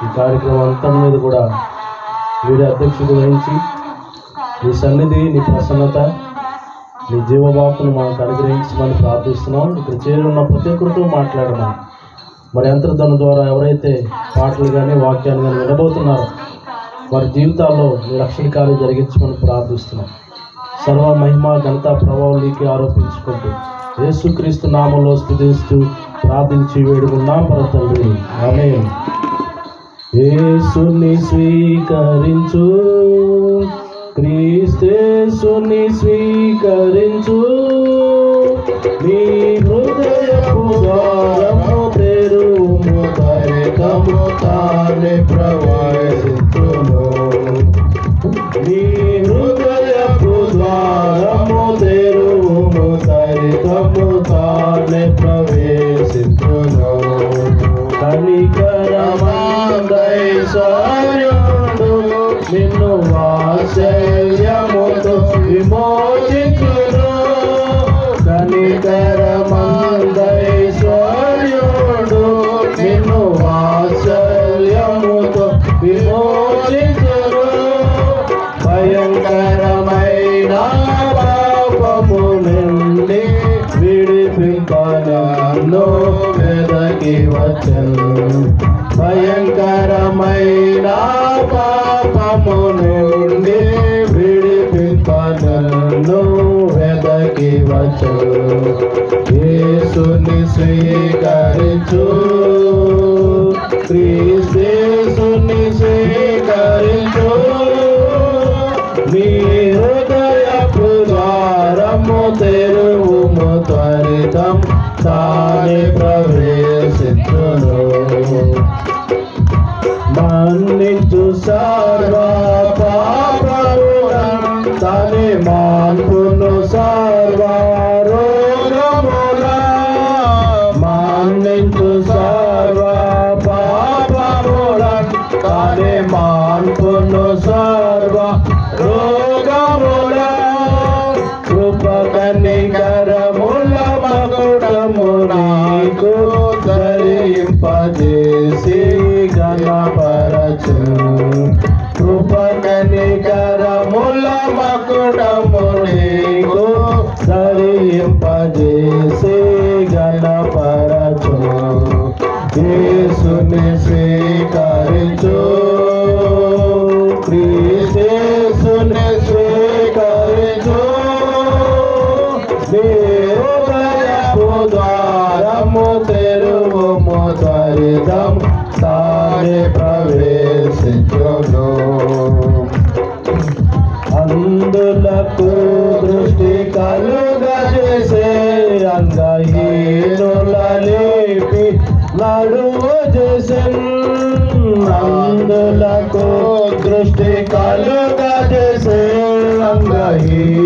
ఈ కార్యక్రమం అంతా మీద కూడా వీడి అధ్యక్షుడు వహించి నీ సన్నిధి, నీ ప్రసన్నత, నీ జీవవాకును మనకు అనుగ్రహించమని ప్రార్థిస్తున్నాం. ఇక్కడ చేరి ఉన్న ప్రతి ఒక్కరితో మాట్లాడమని, మరి యంత్రధనం ద్వారా ఎవరైతే పాటలు కానీ వాక్యాలు కానీ వినబోతున్నారో వారి జీవితాల్లో నీ రక్షణ కార్యం జరిగించమని ప్రార్థిస్తున్నాం. సర్వ మహిమ ఘనత ప్రభావం నీకే ఆరోపించుకుంటూ యేసుక్రీస్తు నామంలో స్తుతిస్తూ ప్రార్థించి వేడుకున్నాం పరతండ్రి, ఆమేన్. యేసుని స్వీకరించు, క్రీస్తేసుని స్వీకరించు, నీ హృదయపు ద్వారము తెరువుము, తరితము తానే ప్రవేశించును. నీ హృదయపు ద్వారము తెరువుము, తరితము తానే ప్రవేశించును. కనికరమందైశ్వర్యుడు నిన్ను వాత్సల్యముతో విమోచించును. కనికరమందైశ్వర్యుడు నిన్ను వాత్సల్యముతో విమోచించును. భయంకరమైన పాపము నుండి విడిపింపనన్ను వెదకి వచ్చెను. భయంకరమైన పాపము నుండి విడిపింపనన్ను వెదకి వచ్చెను. యేసుని స్వీకరించు, క్రీస్తేసుని స్వీకరించు, నీ హృదయపు ద్వారము తెరువుము, త్వరితం తానే ప్రవేశించును. మన్నించు సర్వ పాపములను తానే మాన్పును సర్వ రోగములను. మన్నించు సర్వ పాపములను తానే మాన్పును సర్వ రోగములను. కృప కనికరముల మకుటము నీకు ధరింపజేసి ఘనపరచు. కృప కనికరముల మకుటము నీకు ధరింపజేసి ఘనపరచు. యేసుని స్వీకరించు, క్రీస్తేసుని స్వీకరించు, నీ హృదయపు ద్వారము తెరువుము, త్వరితం తానే ప్రవేశించును. అందులకు దృష్టి కలుగజేసే అంగహీనుల లేపి నడువు చేసెను. అందులకు దృష్టి కలుగజేసే అంగహీనుల